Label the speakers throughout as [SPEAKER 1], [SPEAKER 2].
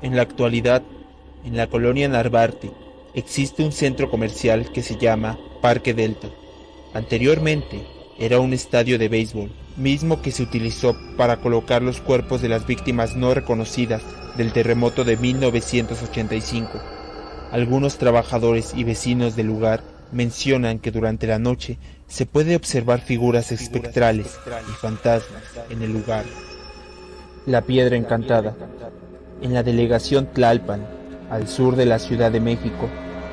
[SPEAKER 1] En la actualidad, en la colonia Narvarte, existe un centro comercial que se llama Parque Delta. Anteriormente, era un estadio de béisbol, mismo que se utilizó para colocar los cuerpos de las víctimas no reconocidas del terremoto de 1985. Algunos trabajadores y vecinos del lugar mencionan que durante la noche se puede observar figuras espectrales y fantasmas en el lugar. La Piedra Encantada. En la delegación Tlalpan, al sur de la Ciudad de México,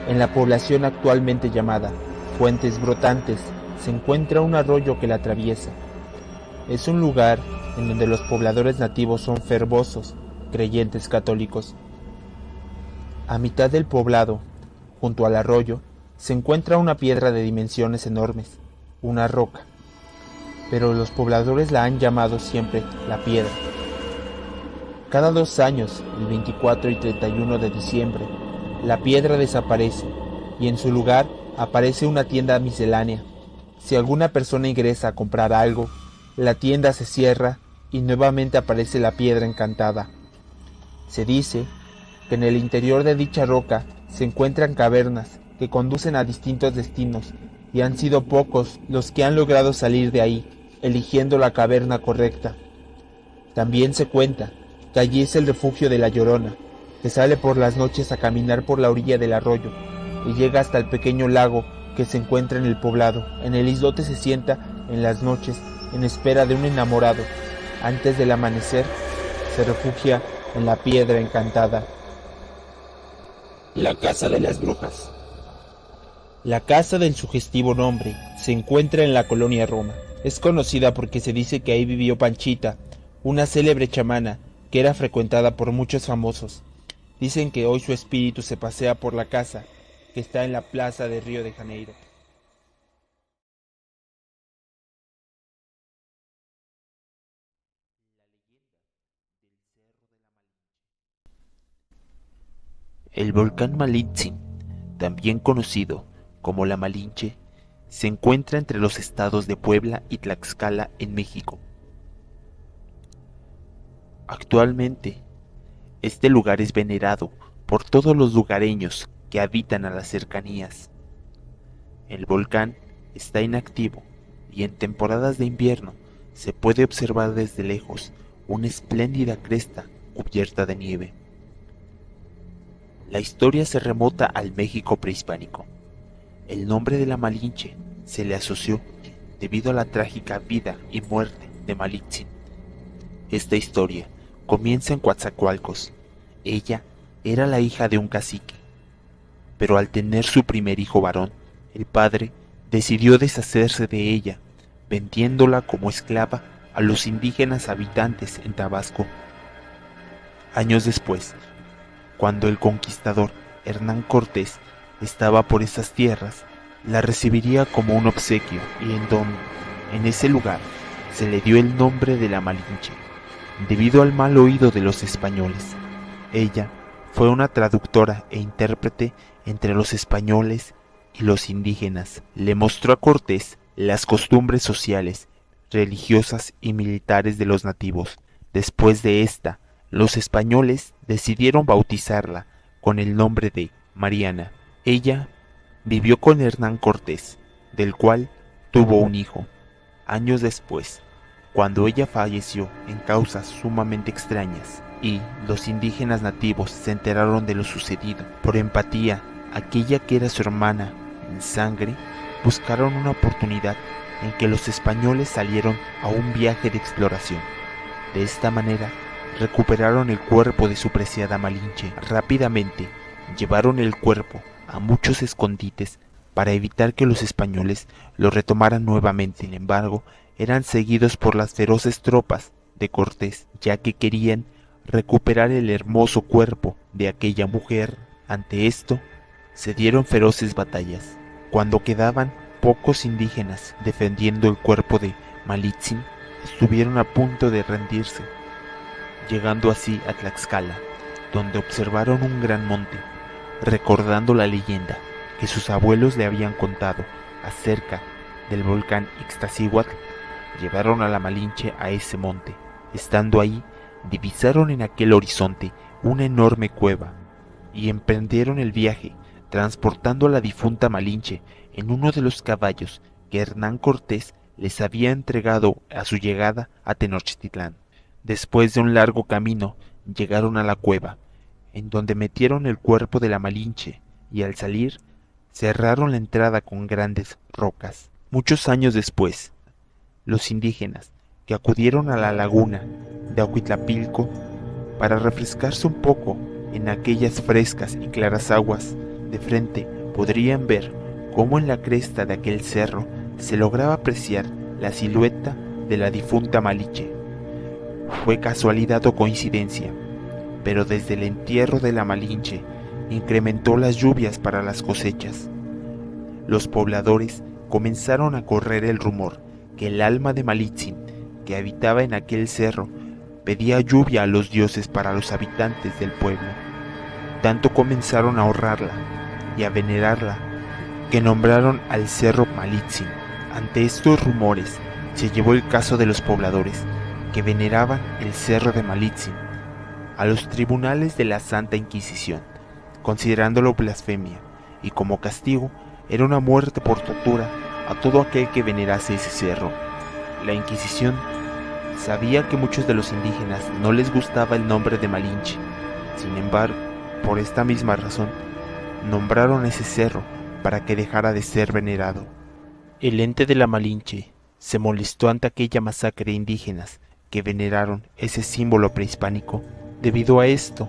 [SPEAKER 1] en la población actualmente llamada Fuentes Brotantes, se encuentra un arroyo que la atraviesa. Es un lugar en donde los pobladores nativos son fervorosos, creyentes católicos. A mitad del poblado, junto al arroyo, se encuentra una piedra de dimensiones enormes, una roca, pero los pobladores la han llamado siempre la Piedra. Cada 2 años, el 24 y 31 de diciembre, la piedra desaparece y en su lugar aparece una tienda miscelánea. Si alguna persona ingresa a comprar algo, la tienda se cierra y nuevamente aparece la piedra encantada. Se dice que en el interior de dicha roca se encuentran cavernas que conducen a distintos destinos y han sido pocos los que han logrado salir de ahí, eligiendo la caverna correcta. También se cuenta que allí es el refugio de la Llorona, que sale por las noches a caminar por la orilla del arroyo y llega hasta el pequeño lago que se encuentra en el poblado. En el islote se sienta en las noches en espera de un enamorado. Antes del amanecer, se refugia en la Piedra Encantada.
[SPEAKER 2] La Casa de las Brujas.
[SPEAKER 1] La casa del sugestivo nombre se encuentra en la colonia Roma. Es conocida porque se dice que ahí vivió Panchita, una célebre chamana que era frecuentada por muchos famosos. Dicen que hoy su espíritu se pasea por la casa, que está en la plaza de Río de Janeiro.
[SPEAKER 3] El volcán Malitzin, también conocido como la Malinche, se encuentra entre los estados de Puebla y Tlaxcala en México. Actualmente, este lugar es venerado por todos los lugareños que habitan a las cercanías. El volcán está inactivo y en temporadas de invierno se puede observar desde lejos una espléndida cresta cubierta de nieve. La historia se remota al México prehispánico. El nombre de la Malinche se le asoció debido a la trágica vida y muerte de Malitzin. Esta historia comienza en Coatzacoalcos. Ella era la hija de un cacique, pero al tener su primer hijo varón, el padre decidió deshacerse de ella, vendiéndola como esclava a los indígenas habitantes en Tabasco. Años después, cuando el conquistador Hernán Cortés estaba por esas tierras, la recibiría como un obsequio y en ese lugar se le dio el nombre de la Malinche, debido al mal oído de los españoles. Ella fue una traductora e intérprete entre los españoles y los indígenas. Le mostró a Cortés las costumbres sociales, religiosas y militares de los nativos. Después de esta, los españoles decidieron bautizarla con el nombre de Mariana. Ella vivió con Hernán Cortés, del cual tuvo un hijo. Años después, cuando ella falleció en causas sumamente extrañas y los indígenas nativos se enteraron de lo sucedido, por empatía, aquella que era su hermana en sangre, buscaron una oportunidad en que los españoles salieron a un viaje de exploración. De esta manera, recuperaron el cuerpo de su preciada Malinche. Rápidamente, llevaron el cuerpo a muchos escondites para evitar que los españoles lo retomaran nuevamente. Sin embargo, eran seguidos por las feroces tropas de Cortés, ya que querían recuperar el hermoso cuerpo de aquella mujer. Ante esto, se dieron feroces batallas. Cuando quedaban pocos indígenas defendiendo el cuerpo de Malitzin, estuvieron a punto de rendirse, llegando así a Tlaxcala, donde observaron un gran monte, recordando la leyenda que sus abuelos le habían contado acerca del volcán Ixtaccíhuatl. Llevaron a la Malinche a ese monte. Estando ahí, divisaron en aquel horizonte una enorme cueva y emprendieron el viaje, transportando a la difunta Malinche en uno de los caballos que Hernán Cortés les había entregado a su llegada a Tenochtitlán. Después de un largo camino, llegaron a la cueva, en donde metieron el cuerpo de la Malinche, y al salir, cerraron la entrada con grandes rocas. Muchos años después, los indígenas que acudieron a la laguna de Ahuitlapilco para refrescarse un poco en aquellas frescas y claras aguas, de frente podrían ver cómo en la cresta de aquel cerro se lograba apreciar la silueta de la difunta Malinche. Fue casualidad o coincidencia, pero desde el entierro de la Malinche incrementó las lluvias para las cosechas. Los pobladores comenzaron a correr el rumor que el alma de Malitzin, que habitaba en aquel cerro, pedía lluvia a los dioses para los habitantes del pueblo. Tanto comenzaron a honrarla y a venerarla, que nombraron al cerro Malitzin. Ante estos rumores se llevó el caso de los pobladores que veneraban el cerro de Malitzin a los tribunales de la Santa Inquisición, considerándolo blasfemia, y como castigo era una muerte por tortura a todo aquel que venerase ese cerro. La Inquisición sabía que muchos de los indígenas no les gustaba el nombre de Malinche. Sin embargo, por esta misma razón, nombraron ese cerro para que dejara de ser venerado. El ente de la Malinche se molestó ante aquella masacre de indígenas que veneraron ese símbolo prehispánico. Debido a esto,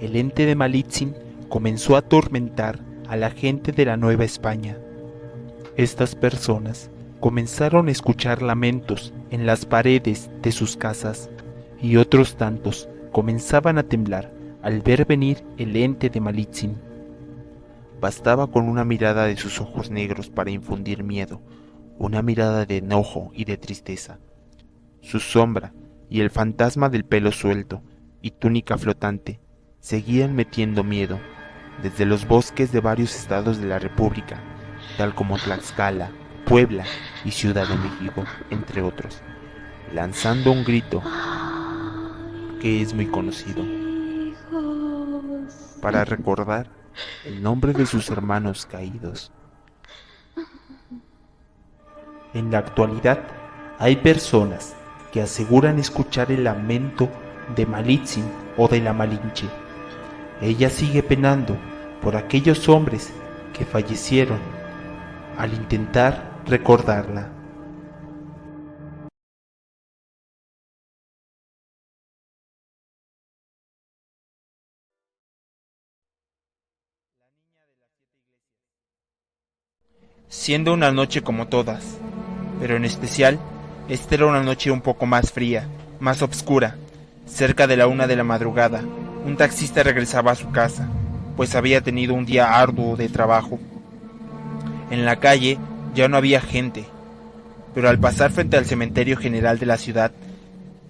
[SPEAKER 3] el ente de Malitzin comenzó a atormentar a la gente de la Nueva España. Estas personas comenzaron a escuchar lamentos en las paredes de sus casas, y otros tantos comenzaban a temblar al ver venir el ente de Malitzin. Bastaba con una mirada de sus ojos negros para infundir miedo, una mirada de enojo y de tristeza. Su sombra y el fantasma del pelo suelto y túnica flotante seguían metiendo miedo desde los bosques de varios estados de la República, tal como Tlaxcala, Puebla y Ciudad de México, entre otros, lanzando un grito que es muy conocido, para recordar el nombre de sus hermanos caídos. En la actualidad, hay personas que aseguran escuchar el lamento de Malitzin o de la Malinche. Ella sigue penando por aquellos hombres que fallecieron al intentar recordarla.
[SPEAKER 1] Siendo una noche como todas, pero en especial, esta era una noche un poco más fría, más oscura. Cerca de la 1 de la madrugada, un taxista regresaba a su casa, pues había tenido un día arduo de trabajo. En la calle ya no había gente, pero al pasar frente al cementerio general de la ciudad,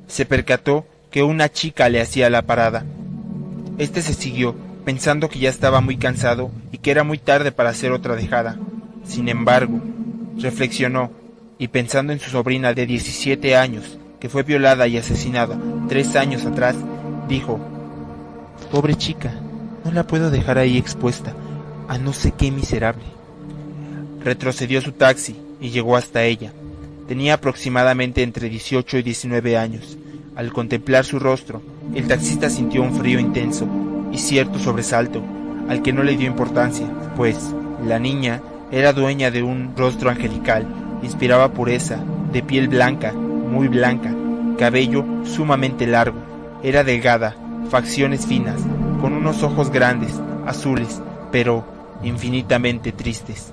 [SPEAKER 1] se percató que una chica le hacía la parada. Este se siguió, pensando que ya estaba muy cansado y que era muy tarde para hacer otra dejada. Sin embargo, reflexionó, y pensando en su sobrina de 17 años, que fue violada y asesinada 3 años atrás, dijo: «Pobre chica, no la puedo dejar ahí expuesta a no sé qué miserable». Retrocedió su taxi y llegó hasta ella. Tenía aproximadamente entre 18 y 19 años. Al contemplar su rostro, el taxista sintió un frío intenso y cierto sobresalto, al que no le dio importancia, pues la niña era dueña de un rostro angelical, inspiraba pureza, de piel blanca, muy blanca, cabello sumamente largo, era delgada, facciones finas, con unos ojos grandes, azules, pero infinitamente tristes.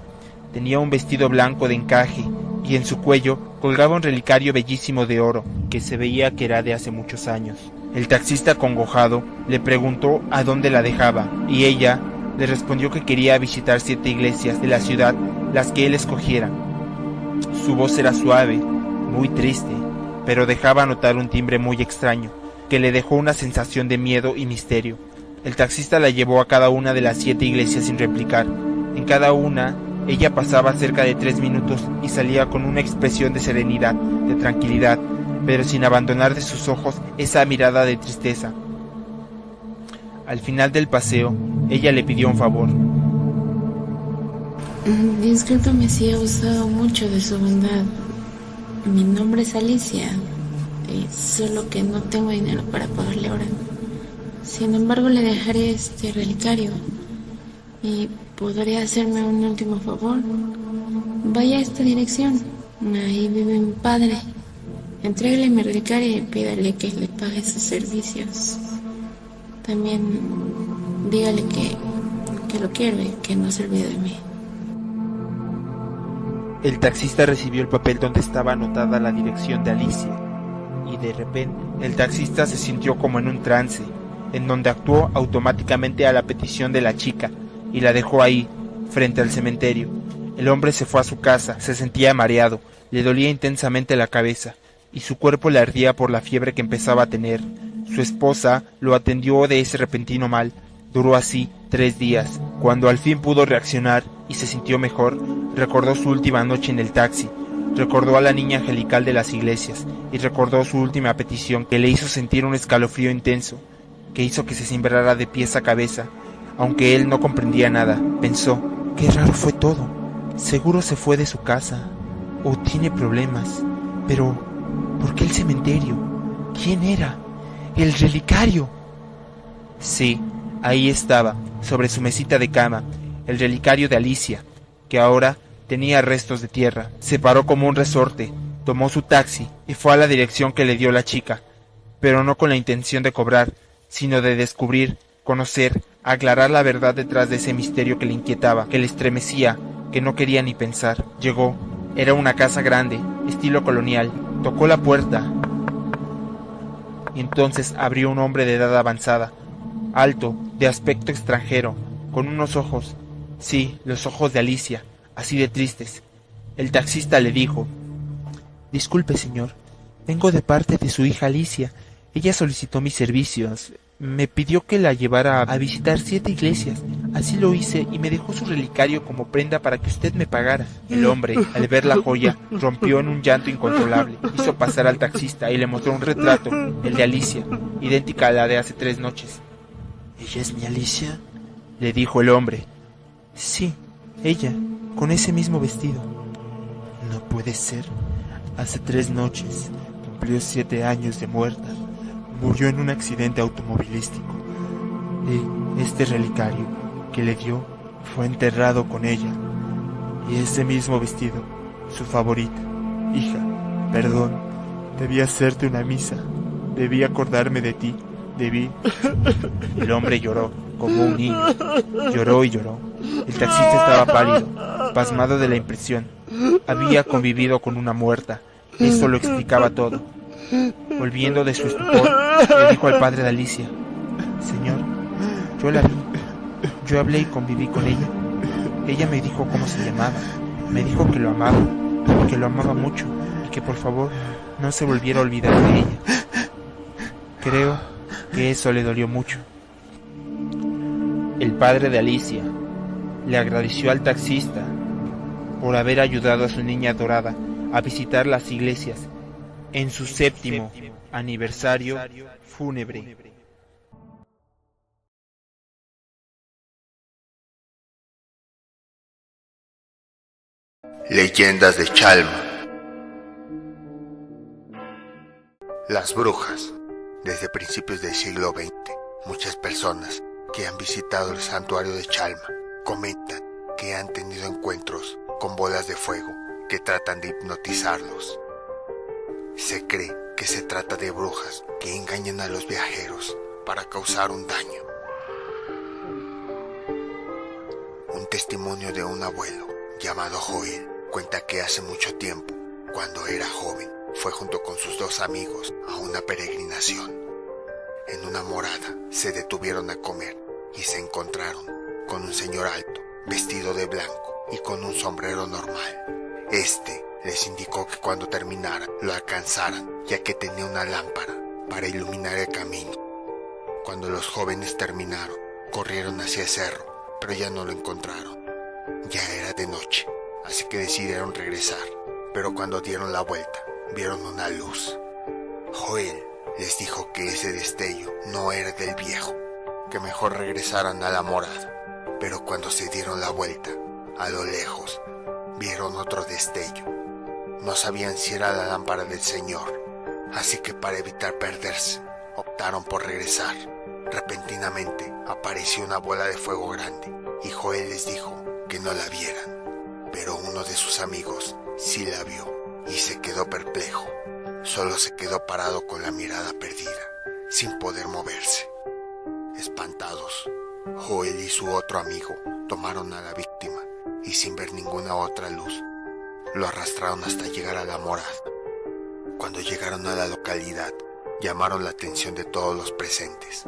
[SPEAKER 1] Tenía un vestido blanco de encaje y en su cuello colgaba un relicario bellísimo de oro que se veía que era de hace muchos años. El taxista, acongojado, le preguntó a dónde la dejaba y ella le respondió que quería visitar 7 iglesias de la ciudad, las que él escogiera. Su voz era suave, muy triste, pero dejaba notar un timbre muy extraño, que le dejó una sensación de miedo y misterio. El taxista la llevó a cada una de las 7 iglesias sin replicar. En cada una, ella pasaba cerca de 3 minutos y salía con una expresión de serenidad, de tranquilidad, pero sin abandonar de sus ojos esa mirada de tristeza. Al final del paseo, ella le pidió un favor.
[SPEAKER 2] Discúlpame si he abusado mucho de su bondad. Mi nombre es Alicia, solo que no tengo dinero para pagarle ahora. Sin embargo, le dejaré este relicario. ¿Y podría hacerme un último favor? Vaya a esta dirección. Ahí vive mi padre. Entrégale mi relicario y pídale que le pague sus servicios. También dígale que lo quiero y que no se olvide de mí.
[SPEAKER 1] El taxista recibió el papel donde estaba anotada la dirección de Alicia, y de repente el taxista se sintió como en un trance, en donde actuó automáticamente a la petición de la chica, y la dejó ahí, frente al cementerio. El hombre se fue a su casa, se sentía mareado, le dolía intensamente la cabeza, y su cuerpo le ardía por la fiebre que empezaba a tener. Su esposa lo atendió de ese repentino mal. Duró así 3 días. Cuando al fin pudo reaccionar y se sintió mejor, recordó su última noche en el taxi, recordó a la niña angelical de las iglesias y recordó su última petición, que le hizo sentir un escalofrío intenso, que hizo que se cimbrara de pies a cabeza. Aunque él no comprendía nada, pensó: qué raro fue todo. Seguro se fue de su casa o tiene problemas. Pero ¿por qué el cementerio? ¿Quién era? ¡El relicario! Sí, ahí estaba, sobre su mesita de cama, el relicario de Alicia, que ahora tenía restos de tierra. Se paró como un resorte, tomó su taxi y fue a la dirección que le dio la chica, pero no con la intención de cobrar, sino de descubrir, conocer, aclarar la verdad detrás de ese misterio que le inquietaba, que le estremecía, que no quería ni pensar. Llegó. Era una casa grande, estilo colonial. Tocó la puerta y entonces abrió un hombre de edad avanzada, alto, de aspecto extranjero, con unos ojos, sí, los ojos de Alicia, así de tristes. El taxista le dijo: disculpe, señor, vengo de parte de su hija Alicia. Ella solicitó mis servicios. Me pidió que la llevara a visitar 7 iglesias. Así lo hice y me dejó su relicario como prenda para que usted me pagara. El hombre, al ver la joya, rompió en un llanto incontrolable. Hizo pasar al taxista y le mostró un retrato, el de Alicia, idéntica a la de hace 3 noches.
[SPEAKER 4] ¿Ella es mi Alicia?,
[SPEAKER 1] le dijo el hombre. Sí, ella, con ese mismo vestido.
[SPEAKER 4] No puede ser. Hace 3 noches cumplió 7 años de muerta. Murió en un accidente automovilístico. Y este relicario que le dio fue enterrado con ella. Y ese mismo vestido, su favorita. Hija, perdón, debí hacerte una misa. Debí acordarme de ti. Debí...
[SPEAKER 1] El hombre lloró, como un niño. Lloró y lloró. El taxista estaba pálido, pasmado de la impresión. Había convivido con una muerta. Eso lo explicaba todo. Volviendo de su estupor, le dijo al padre de Alicia: señor, yo la vi. Yo hablé y conviví con ella. Ella me dijo cómo se llamaba. Me dijo que lo amaba, que lo amaba mucho, y que por favor no se volviera a olvidar de ella. Creo que eso le dolió mucho. El padre de Alicia le agradeció al taxista por haber ayudado a su niña adorada a visitar las iglesias en su 7º aniversario fúnebre.
[SPEAKER 5] Leyendas de Chalma. Las brujas. Desde principios del siglo XX, muchas personas que han visitado el santuario de Chalma comentan que han tenido encuentros con bolas de fuego que tratan de hipnotizarlos. Se cree que se trata de brujas que engañan a los viajeros para causar un daño. Un testimonio de un abuelo llamado Joel cuenta que hace mucho tiempo, cuando era joven, fue junto con sus 2 amigos a una peregrinación. En una morada se detuvieron a comer y se encontraron con un señor alto, vestido de blanco y con un sombrero normal. Este les indicó que cuando terminaran lo alcanzaran, ya que tenía una lámpara para iluminar el camino. Cuando los jóvenes terminaron, corrieron hacia el cerro, pero ya no lo encontraron. Ya era de noche, así que decidieron regresar, pero cuando dieron la vuelta, vieron una luz. Joel les dijo que ese destello no era del viejo, que mejor regresaran a la morada. Pero cuando se dieron la vuelta, a lo lejos, vieron otro destello. No sabían si era la lámpara del Señor, así que para evitar perderse, optaron por regresar. Repentinamente apareció una bola de fuego grande y Joel les dijo que no la vieran. Pero uno de sus amigos sí la vio y se quedó perplejo. Solo se quedó parado con la mirada perdida, sin poder moverse. Espantados, Joel y su otro amigo tomaron a la víctima y sin ver ninguna otra luz, lo arrastraron hasta llegar a la morada. Cuando llegaron a la localidad, llamaron la atención de todos los presentes.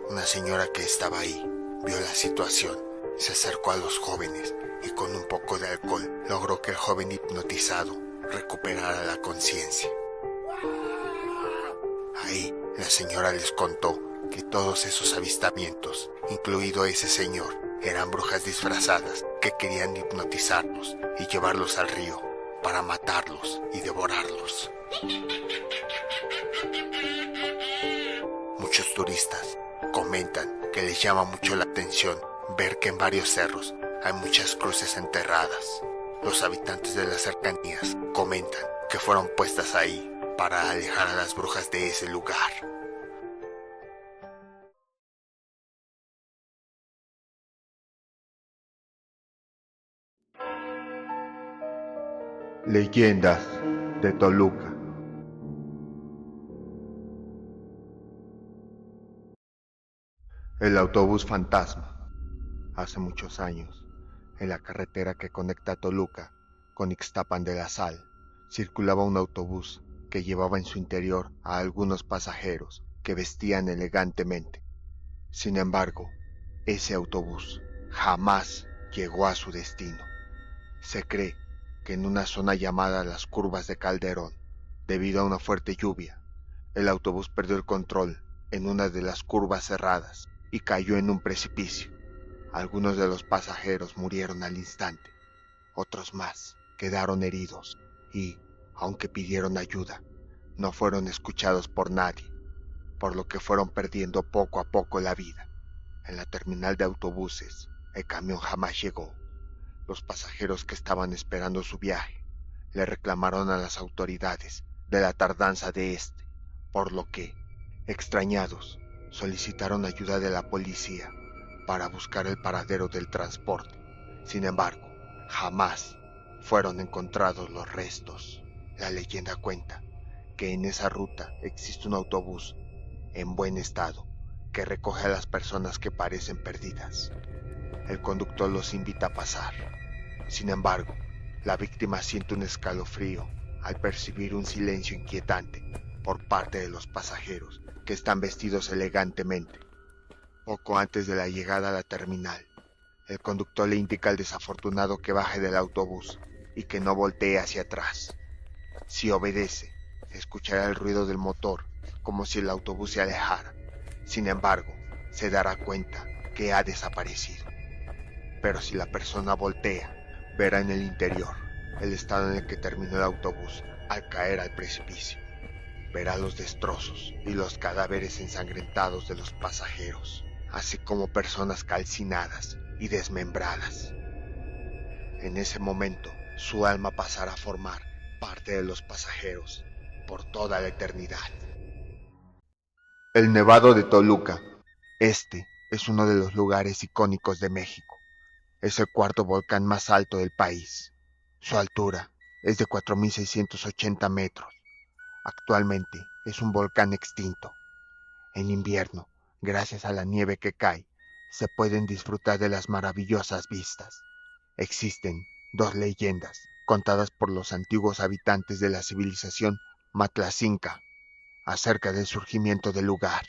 [SPEAKER 5] Una señora que estaba ahí vio la situación, se acercó a los jóvenes y con un poco de alcohol logró que el joven hipnotizado recuperara la conciencia. Ahí la señora les contó que todos esos avistamientos, incluido ese señor, eran brujas disfrazadas que querían hipnotizarlos y llevarlos al río para matarlos y devorarlos. Muchos turistas comentan que les llama mucho la atención ver que en varios cerros hay muchas cruces enterradas. Los habitantes de las cercanías comentan que fueron puestas ahí para alejar a las brujas de ese lugar.
[SPEAKER 6] Leyendas de Toluca. El autobús fantasma. Hace muchos años, en la carretera que conecta Toluca con Ixtapan de la Sal, circulaba un autobús que llevaba en su interior a algunos pasajeros que vestían elegantemente. Sin embargo, ese autobús jamás llegó a su destino. Se cree que en una zona llamada Las Curvas de Calderón, debido a una fuerte lluvia, el autobús perdió el control en una de las curvas cerradas y cayó en un precipicio. Algunos de los pasajeros murieron al instante, otros más quedaron heridos y, aunque pidieron ayuda, no fueron escuchados por nadie, por lo que fueron perdiendo poco a poco la vida. En la terminal de autobuses, el camión jamás llegó. Los pasajeros que estaban esperando su viaje le reclamaron a las autoridades de la tardanza de este, por lo que, extrañados, solicitaron ayuda de la policía para buscar el paradero del transporte. Sin embargo, jamás fueron encontrados los restos. La leyenda cuenta que en esa ruta existe un autobús en buen estado que recoge a las personas que parecen perdidas. El conductor los invita a pasar. Sin embargo, la víctima siente un escalofrío al percibir un silencio inquietante por parte de los pasajeros que están vestidos elegantemente. Poco antes de la llegada a la terminal, el conductor le indica al desafortunado que baje del autobús y que no voltee hacia atrás. Si obedece, escuchará el ruido del motor como si el autobús se alejara. Sin embargo, se dará cuenta que ha desaparecido. Pero si la persona voltea, verá en el interior el estado en el que terminó el autobús al caer al precipicio. Verá los destrozos y los cadáveres ensangrentados de los pasajeros, así como personas calcinadas y desmembradas. En ese momento, su alma pasará a formar parte de los pasajeros por toda la eternidad. El Nevado de Toluca. Este es uno de los lugares icónicos de México. Es el cuarto volcán más alto del país. Su altura es de 4.680 metros. Actualmente es un volcán extinto. En invierno, gracias a la nieve que cae, se pueden disfrutar de las maravillosas vistas. Existen dos leyendas contadas por los antiguos habitantes de la civilización Matlacinca acerca del surgimiento del lugar.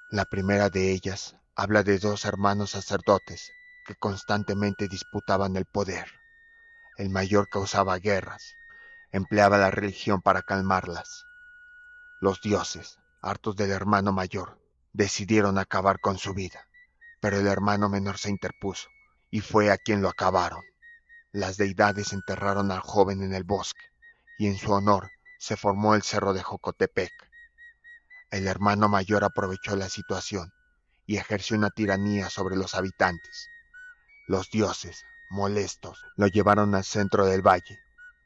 [SPEAKER 6] La primera de ellas habla de dos hermanos sacerdotes que constantemente disputaban el poder. El mayor causaba guerras, empleaba la religión para calmarlas. Los dioses, hartos del hermano mayor, decidieron acabar con su vida, pero el hermano menor se interpuso y fue a quien lo acabaron. Las deidades enterraron al joven en el bosque y en su honor se formó el cerro de Jocotepec. El hermano mayor aprovechó la situación y ejerció una tiranía sobre los habitantes. Los dioses, molestos, lo llevaron al centro del valle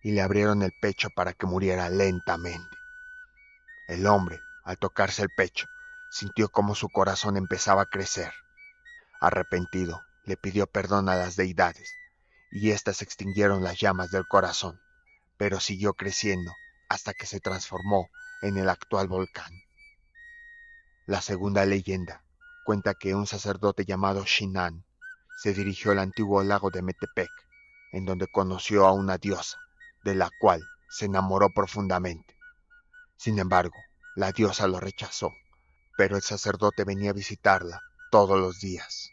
[SPEAKER 6] y le abrieron el pecho para que muriera lentamente. El hombre, al tocarse el pecho, sintió como su corazón empezaba a crecer. Arrepentido, le pidió perdón a las deidades, y éstas extinguieron las llamas del corazón, pero siguió creciendo hasta que se transformó en el actual volcán. La segunda leyenda cuenta que un sacerdote llamado Shinan se dirigió al antiguo lago de Metepec, en donde conoció a una diosa, de la cual se enamoró profundamente. Sin embargo, la diosa lo rechazó, pero el sacerdote venía a visitarla todos los días.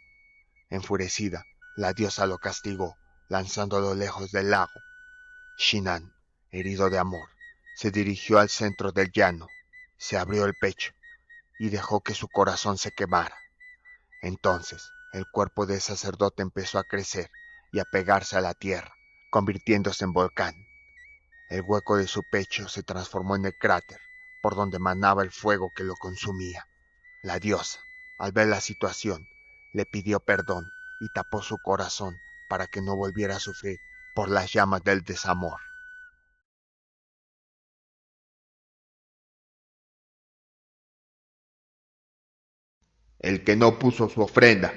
[SPEAKER 6] Enfurecida, la diosa lo castigó, lanzándolo lejos del lago. Shinan, herido de amor, se dirigió al centro del llano, se abrió el pecho y dejó que su corazón se quemara. Entonces, el cuerpo del sacerdote empezó a crecer y a pegarse a la tierra, convirtiéndose en volcán. El hueco de su pecho se transformó en el cráter, por donde manaba el fuego que lo consumía. La diosa, al ver la situación, le pidió perdón y tapó su corazón para que no volviera a sufrir por las llamas del desamor. El que no puso su ofrenda.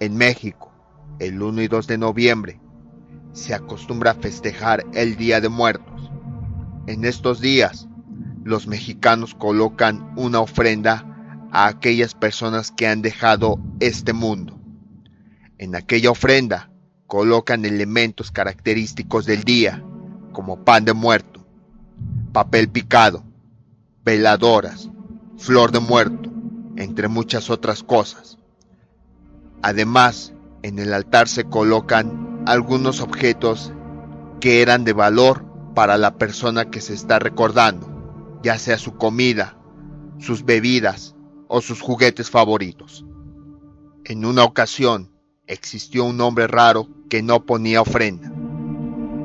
[SPEAKER 6] En México, el 1 y 2 de noviembre, se acostumbra a festejar el Día de Muertos. En estos días, los mexicanos colocan una ofrenda a aquellas personas que han dejado este mundo. En aquella ofrenda colocan elementos característicos del día, como pan de muerto, papel picado, veladoras, flor de muerto, entre muchas otras cosas. Además, en el altar se colocan algunos objetos que eran de valor para la persona que se está recordando, ya sea su comida, sus bebidas o sus juguetes favoritos. En una ocasión, existió un hombre raro que no ponía ofrenda.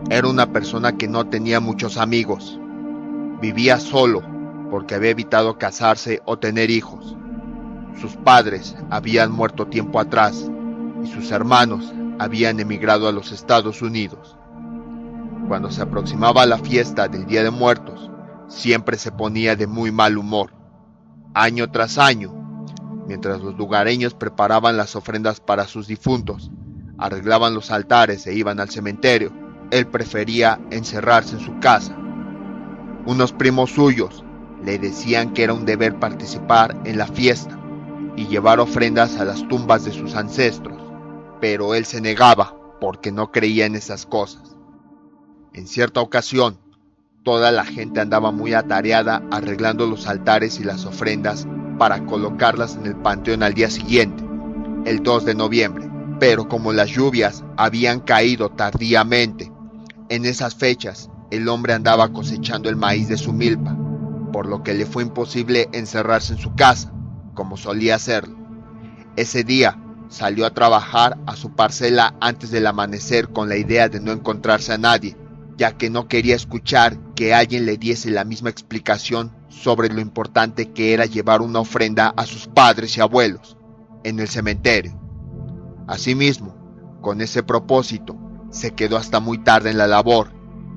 [SPEAKER 6] Era una persona que no tenía muchos amigos. Vivía solo porque había evitado casarse o tener hijos. Sus padres habían muerto tiempo atrás y sus hermanos habían emigrado a los Estados Unidos. Cuando se aproximaba la fiesta del Día de Muertos, siempre se ponía de muy mal humor. Año tras año, mientras los lugareños preparaban las ofrendas para sus difuntos, arreglaban los altares e iban al cementerio, él prefería encerrarse en su casa. Unos primos suyos le decían que era un deber participar en la fiesta y llevar ofrendas a las tumbas de sus ancestros, pero él se negaba porque no creía en esas cosas. En cierta ocasión, toda la gente andaba muy atareada arreglando los altares y las ofrendas para colocarlas en el panteón al día siguiente, el 2 de noviembre. Pero como las lluvias habían caído tardíamente, en esas fechas el hombre andaba cosechando el maíz de su milpa, por lo que le fue imposible encerrarse en su casa, como solía hacerlo. Ese día salió a trabajar a su parcela antes del amanecer con la idea de no encontrarse a nadie, ya que no quería escuchar que alguien le diese la misma explicación sobre lo importante que era llevar una ofrenda a sus padres y abuelos en el cementerio. Asimismo, con ese propósito, se quedó hasta muy tarde en la labor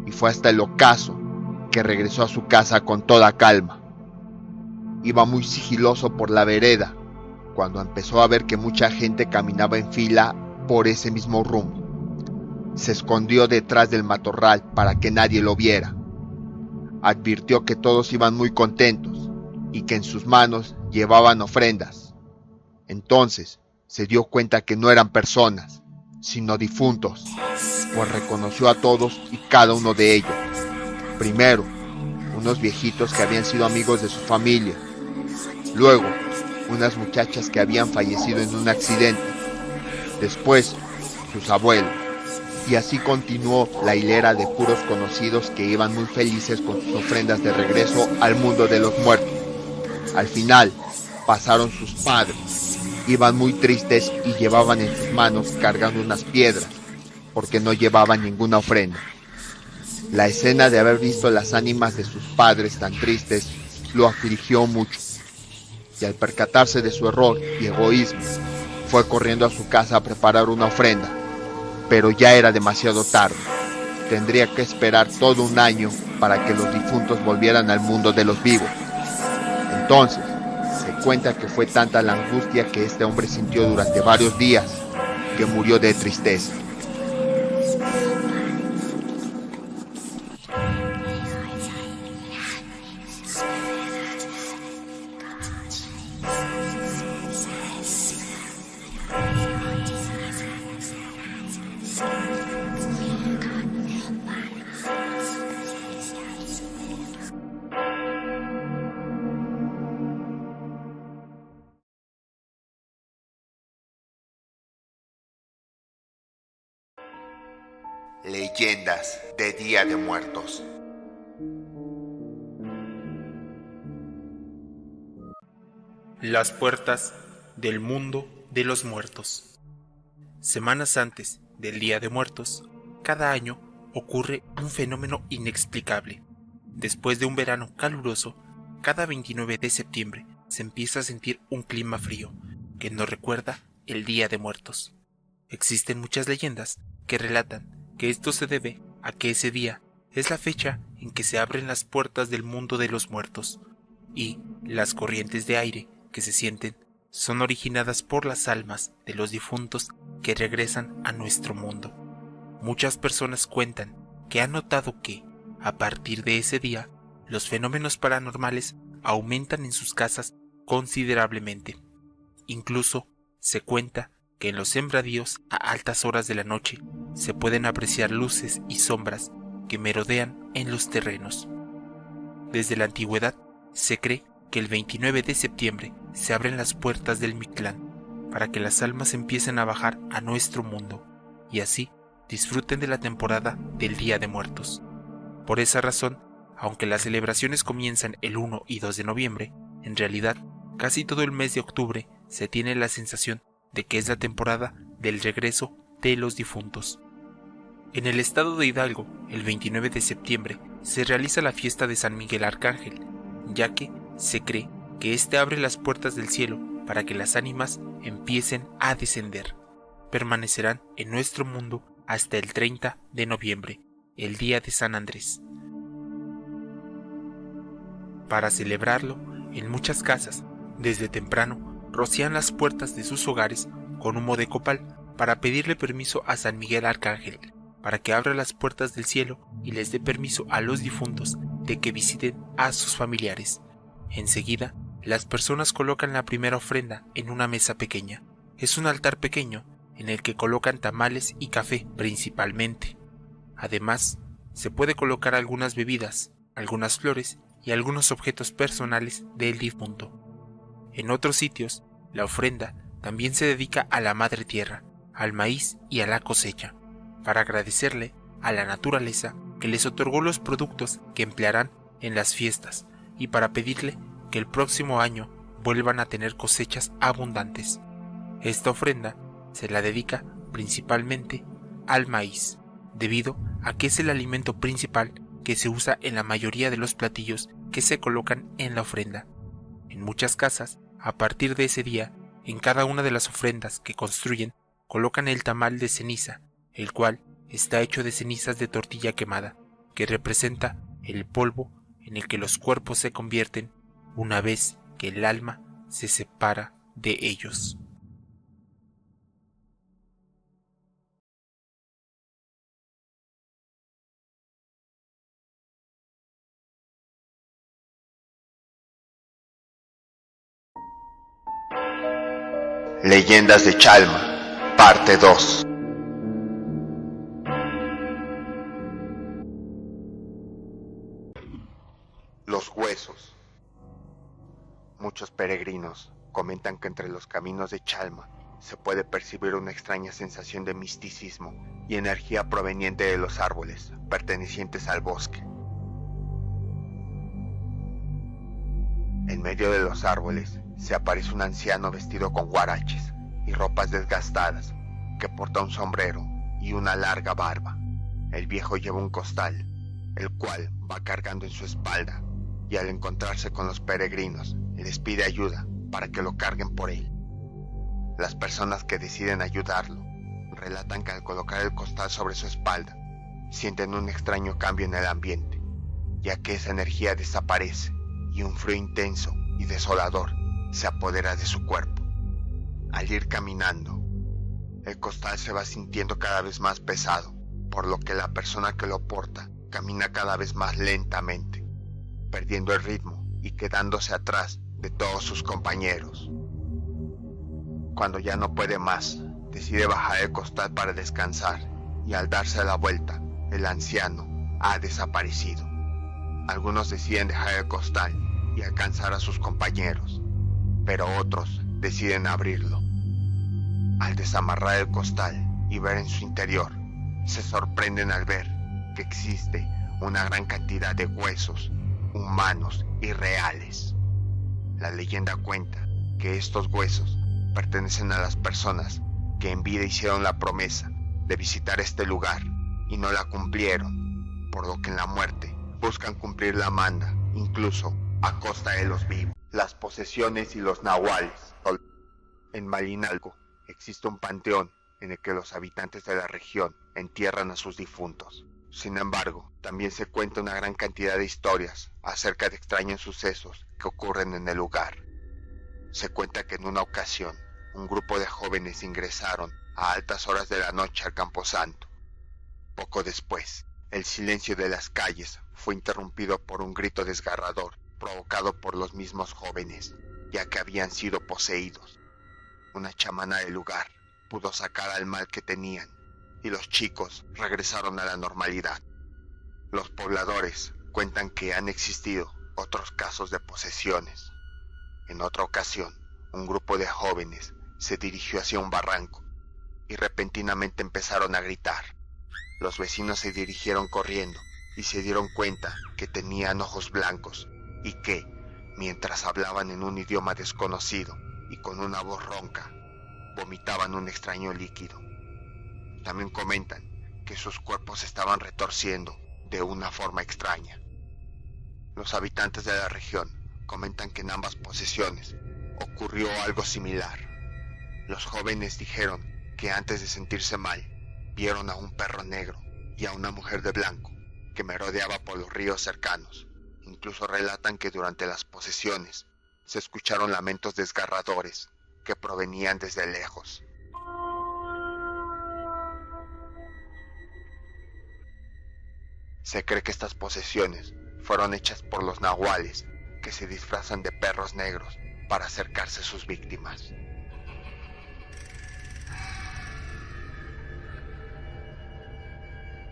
[SPEAKER 6] y fue hasta el ocaso que regresó a su casa con toda calma. Iba muy sigiloso por la vereda cuando empezó a ver que mucha gente caminaba en fila por ese mismo rumbo. Se escondió detrás del matorral para que nadie lo viera. Advirtió que todos iban muy contentos y que en sus manos llevaban ofrendas. Entonces se dio cuenta que no eran personas, sino difuntos, pues reconoció a todos y cada uno de ellos. Primero, unos viejitos que habían sido amigos de su familia. Luego, unas muchachas que habían fallecido en un accidente. Después, sus abuelos. Y así continuó la hilera de puros conocidos que iban muy felices con sus ofrendas de regreso al mundo de los muertos. Al final, pasaron sus padres. Iban muy tristes y llevaban en sus manos cargando unas piedras,
[SPEAKER 5] porque no llevaban ninguna ofrenda. La escena de haber visto las ánimas de sus padres tan tristes lo afligió mucho, y al percatarse de su error y egoísmo, fue corriendo a su casa a preparar una ofrenda, pero ya era demasiado tarde. Tendría que esperar todo un año para que los difuntos volvieran al mundo de los vivos. Entonces, se cuenta que fue tanta la angustia que este hombre sintió durante varios días, que murió de tristeza. Leyendas de Día de Muertos.
[SPEAKER 1] Las puertas del mundo de los muertos. Semanas antes del Día de Muertos, cada año ocurre un fenómeno inexplicable. Después de un verano caluroso, cada 29 de septiembre se empieza a sentir un clima frío que nos recuerda el Día de Muertos. Existen muchas leyendas que relatan que esto se debe a que ese día es la fecha en que se abren las puertas del mundo de los muertos, y las corrientes de aire que se sienten son originadas por las almas de los difuntos que regresan a nuestro mundo. Muchas personas cuentan que han notado que, a partir de ese día, los fenómenos paranormales aumentan en sus casas considerablemente. Incluso se cuenta que en los sembradíos a altas horas de la noche se pueden apreciar luces y sombras que merodean en los terrenos. Desde la antigüedad se cree que el 29 de septiembre se abren las puertas del Mictlán para que las almas empiecen a bajar a nuestro mundo y así disfruten de la temporada del Día de Muertos. Por esa razón, aunque las celebraciones comienzan el 1 y 2 de noviembre, en realidad casi todo el mes de octubre se tiene la sensación de que es la temporada del regreso de los difuntos. En el estado de Hidalgo, el 29 de septiembre, se realiza la fiesta de San Miguel Arcángel, ya que se cree que éste abre las puertas del cielo para que las ánimas empiecen a descender. Permanecerán en nuestro mundo hasta el 30 de noviembre, el día de San Andrés. Para celebrarlo, en muchas casas, desde temprano, rocían las puertas de sus hogares con humo de copal para pedirle permiso a San Miguel Arcángel para que abra las puertas del cielo y les dé permiso a los difuntos de que visiten a sus familiares. Enseguida, las personas colocan la primera ofrenda en una mesa pequeña. Es un altar pequeño en el que colocan tamales y café principalmente. Además, se puede colocar algunas bebidas, algunas flores y algunos objetos personales del difunto. En otros sitios, la ofrenda también se dedica a la madre tierra, al maíz y a la cosecha, para agradecerle a la naturaleza que les otorgó los productos que emplearán en las fiestas y para pedirle que el próximo año vuelvan a tener cosechas abundantes. Esta ofrenda se la dedica principalmente al maíz, debido a que es el alimento principal que se usa en la mayoría de los platillos que se colocan en la ofrenda. En muchas casas, a partir de ese día, en cada una de las ofrendas que construyen, colocan el tamal de ceniza, el cual está hecho de cenizas de tortilla quemada, que representa el polvo en el que los cuerpos se convierten una vez que el alma se separa de ellos.
[SPEAKER 5] Leyendas de Chalma, parte 2. Los huesos. Muchos peregrinos comentan que entre los caminos de Chalma se puede percibir una extraña sensación de misticismo y energía proveniente de los árboles pertenecientes al bosque. En medio de los árboles se aparece un anciano vestido con huaraches y ropas desgastadas, que porta un sombrero y una larga barba. El viejo lleva un costal, el cual va cargando en su espalda, y al encontrarse con los peregrinos, les pide ayuda para que lo carguen por él. Las personas que deciden ayudarlo relatan que al colocar el costal sobre su espalda, sienten un extraño cambio en el ambiente, ya que esa energía desaparece y un frío intenso y desolador se apodera de su cuerpo. Al ir caminando, el costal se va sintiendo cada vez más pesado, por lo que la persona que lo porta camina cada vez más lentamente, perdiendo el ritmo y quedándose atrás de todos sus compañeros. Cuando ya no puede más, decide bajar el costal para descansar, y al darse la vuelta, el anciano ha desaparecido. Algunos deciden dejar el costal y alcanzar a sus compañeros, pero otros deciden abrirlo. Al desamarrar el costal y ver en su interior, se sorprenden al ver que existe una gran cantidad de huesos humanos y reales. La leyenda cuenta que estos huesos pertenecen a las personas que en vida hicieron la promesa de visitar este lugar y no la cumplieron, por lo que en la muerte buscan cumplir la manda, incluso a costa de los vivos. Las posesiones y los nahuales. En Malinalco existe un panteón en el que los habitantes de la región entierran a sus difuntos. Sin embargo, también se cuenta una gran cantidad de historias acerca de extraños sucesos que ocurren en el lugar. Se cuenta que en una ocasión, un grupo de jóvenes ingresaron a altas horas de la noche al camposanto. Poco después, el silencio de las calles fue interrumpido por un grito desgarrador provocado por los mismos jóvenes, ya que habían sido poseídos. Una chamana del lugar pudo sacar al mal que tenían, y los chicos regresaron a la normalidad. Los pobladores cuentan que han existido otros casos de posesiones. En otra ocasión, un grupo de jóvenes se dirigió hacia un barranco y repentinamente empezaron a gritar. Los vecinos se dirigieron corriendo y se dieron cuenta que tenían ojos blancos y que, mientras hablaban en un idioma desconocido y con una voz ronca, vomitaban un extraño líquido. También comentan que sus cuerpos se estaban retorciendo de una forma extraña. Los habitantes de la región comentan que en ambas posesiones ocurrió algo similar. Los jóvenes dijeron que antes de sentirse mal, vieron a un perro negro y a una mujer de blanco que merodeaba por los ríos cercanos. Incluso relatan que durante las posesiones se escucharon lamentos desgarradores que provenían desde lejos. Se cree que estas posesiones fueron hechas por los nahuales, que se disfrazan de perros negros para acercarse a sus víctimas.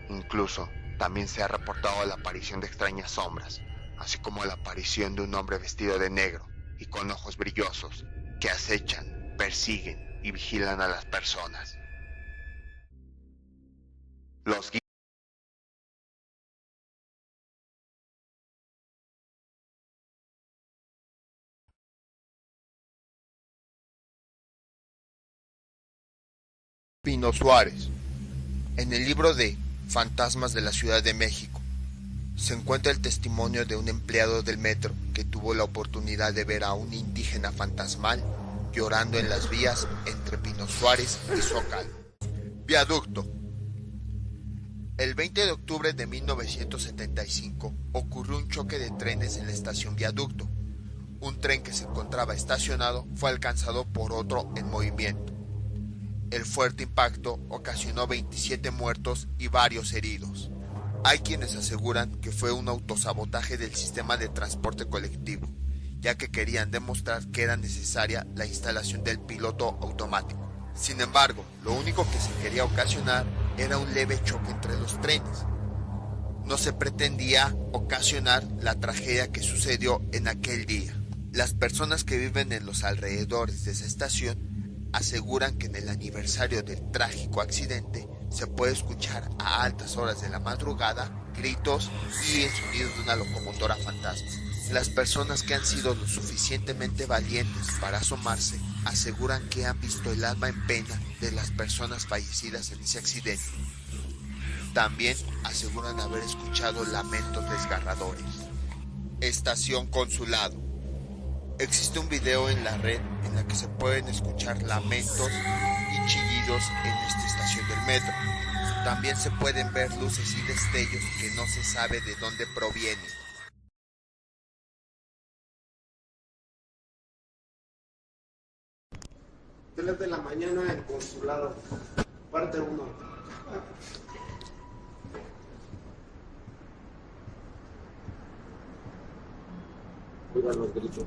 [SPEAKER 5] Incluso también se ha reportado la aparición de extrañas sombras, así como la aparición de un hombre vestido de negro y con ojos brillosos que acechan, persiguen y vigilan a las personas. Los
[SPEAKER 6] Pino Suárez. En el libro de Fantasmas de la Ciudad de México se encuentra el testimonio de un empleado del metro que tuvo la oportunidad de ver a un indígena fantasmal llorando en las vías entre Pino Suárez y Zócalo. Viaducto. El 20 de octubre de 1975 ocurrió un choque de trenes en la estación Viaducto. Un tren que se encontraba estacionado fue alcanzado por otro en movimiento. El fuerte impacto ocasionó 27 muertos y varios heridos. Hay quienes aseguran que fue un autosabotaje del sistema de transporte colectivo, ya que querían demostrar que era necesaria la instalación del piloto automático. Sin embargo, lo único que se quería ocasionar era un leve choque entre los trenes. No se pretendía ocasionar la tragedia que sucedió en aquel día. Las personas que viven en los alrededores de esa estación aseguran que en el aniversario del trágico accidente se puede escuchar a altas horas de la madrugada gritos y el sonido de una locomotora fantasma. Las personas que han sido lo suficientemente valientes para asomarse
[SPEAKER 5] aseguran que han visto el alma en pena de las personas fallecidas en ese accidente. También aseguran haber escuchado lamentos desgarradores. Estación Consulado. Existe un video en la red en la que se pueden escuchar lamentos y chillidos en esta estación del metro. También se pueden ver luces y destellos que no se sabe de dónde provienen.
[SPEAKER 7] 3 de la mañana en Consulado, parte 1. Cuidado los gritos.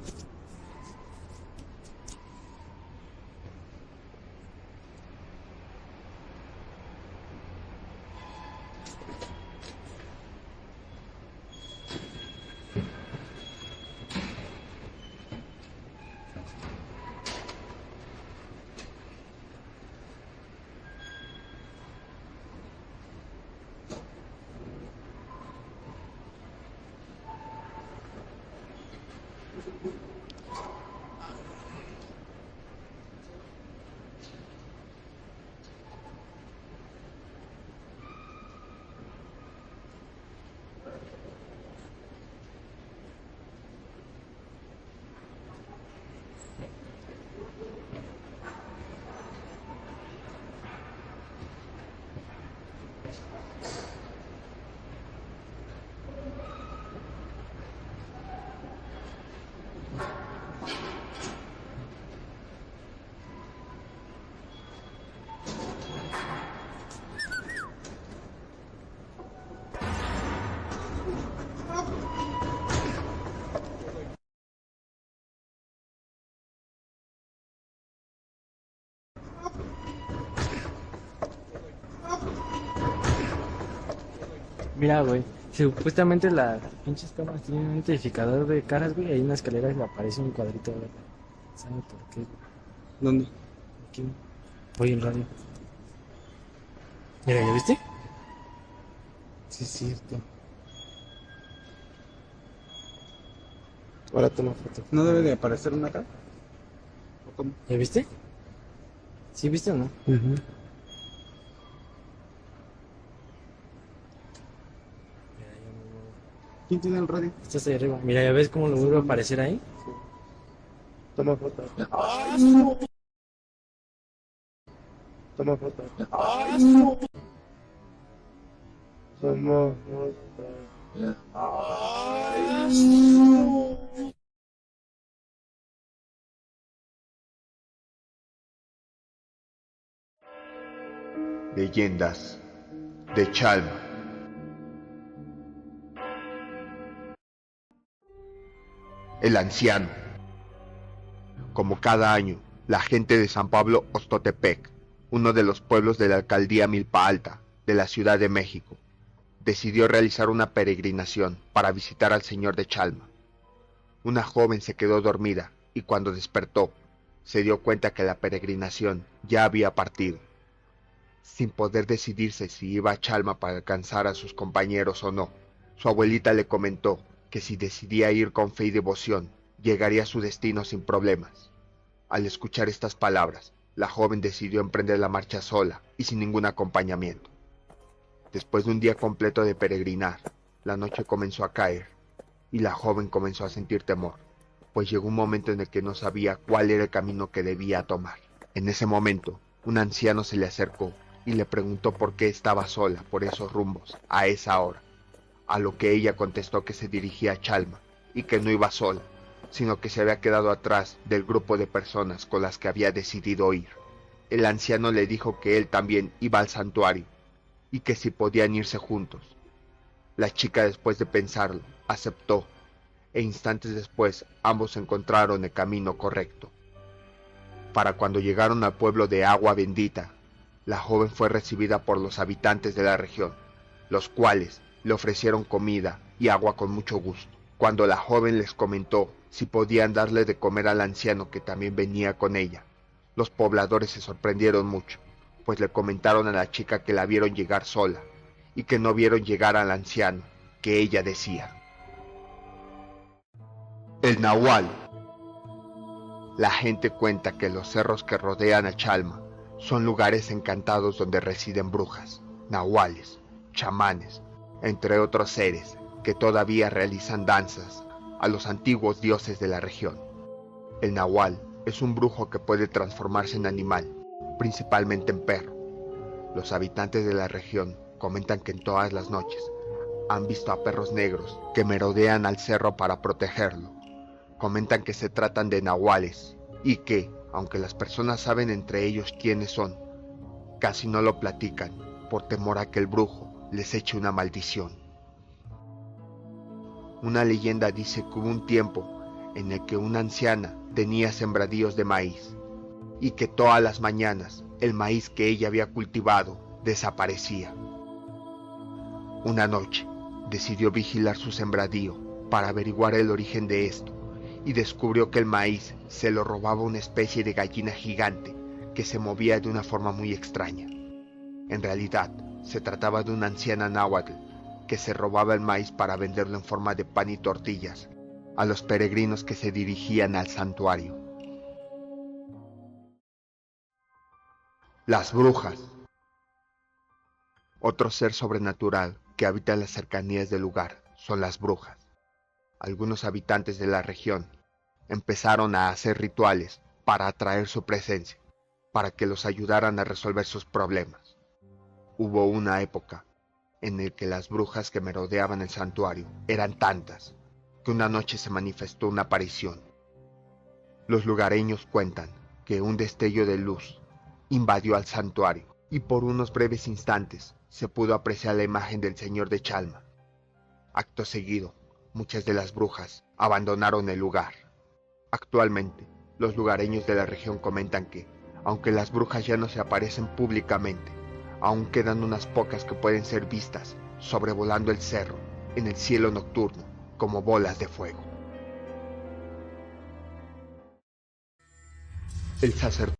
[SPEAKER 8] Mira, güey, supuestamente las pinches cámaras tienen un identificador de caras, güey, ahí en la escalera le aparece un cuadrito, güey. ¿Sabe por qué?
[SPEAKER 7] ¿Dónde?
[SPEAKER 8] Aquí, oye, el radio. Mira, ¿ya viste?
[SPEAKER 7] Sí, es cierto. Ahora toma foto. ¿No debe de aparecer una acá? ¿O cómo?
[SPEAKER 8] ¿Ya viste? ¿Sí viste o no?
[SPEAKER 7] ¿Quién tiene el radio?
[SPEAKER 8] Estás ahí arriba. Mira, ¿ya ves cómo lo vuelve a aparecer ahí?
[SPEAKER 7] Toma foto. Toma foto. Toma foto.
[SPEAKER 6] Leyendas de Chalma. El anciano. Como cada año, la gente de San Pablo Ostotepec, uno de los pueblos de la alcaldía Milpa Alta de la Ciudad de México, decidió realizar una peregrinación para visitar al señor de Chalma. Una joven se quedó dormida y cuando despertó, se dio cuenta que la peregrinación ya había partido. Sin poder decidirse si iba a Chalma para alcanzar a sus compañeros o no, su abuelita le comentó que si decidía ir con fe y devoción, llegaría a su destino sin problemas. Al escuchar estas palabras, la joven decidió emprender la marcha sola y sin ningún acompañamiento. Después de un día completo de peregrinar, la noche comenzó a caer y la joven comenzó a sentir temor, pues llegó un momento en el que no sabía cuál era el camino que debía tomar. En ese momento, un anciano se le acercó y le preguntó por qué estaba sola por esos rumbos a esa hora, a lo que ella contestó que se dirigía a Chalma y que no iba sola, sino que se había quedado atrás del grupo de personas con las que había decidido ir. El anciano le dijo que él también iba al santuario y que si podían irse juntos. La chica, después de pensarlo, aceptó, e instantes después ambos encontraron el camino correcto. Para cuando llegaron al pueblo de Agua Bendita, la joven fue recibida por los habitantes de la región, los cuales le ofrecieron comida y agua con mucho gusto. Cuando la joven les comentó si podían darle de comer al anciano que también venía con ella, los pobladores se sorprendieron mucho, pues le comentaron a la chica que la vieron llegar sola y que no vieron llegar al anciano, que ella decía. El Nahual. La gente cuenta que los cerros que rodean a Chalma son lugares encantados donde residen brujas, nahuales, chamanes, entre otros seres que todavía realizan danzas a los antiguos dioses de la región. El nahual es un brujo que puede transformarse en animal, principalmente en perro. Los habitantes de la región comentan que en todas las noches han visto a perros negros que merodean al cerro para protegerlo. Comentan que se tratan de nahuales y que, aunque las personas saben entre ellos quiénes son, casi no lo platican por temor a que el brujo les eche una maldición. Una leyenda dice que hubo un tiempo en el que una anciana tenía sembradíos de maíz y que todas las mañanas el maíz que ella había cultivado desaparecía. Una noche decidió vigilar su sembradío para averiguar el origen de esto y descubrió que el maíz se lo robaba una especie de gallina gigante que se movía de una forma muy extraña. En realidad, se trataba de una anciana náhuatl que se robaba el maíz para venderlo en forma de pan y tortillas a los peregrinos que se dirigían al santuario. Las brujas. Otro ser sobrenatural que habita en las cercanías del lugar son las brujas. Algunos habitantes de la región empezaron a hacer rituales para atraer su presencia, para que los ayudaran a resolver sus problemas. Hubo una época en la que las brujas que merodeaban el santuario eran tantas que una noche se manifestó una aparición. Los lugareños cuentan que un destello de luz invadió al santuario y por unos breves instantes se pudo apreciar la imagen del señor de Chalma. Acto seguido, muchas de las brujas abandonaron el lugar. Actualmente, los lugareños de la región comentan que, aunque las brujas ya no se aparecen públicamente, aún quedan unas pocas que pueden ser vistas sobrevolando el cerro en el cielo nocturno como bolas de fuego. El sacerdote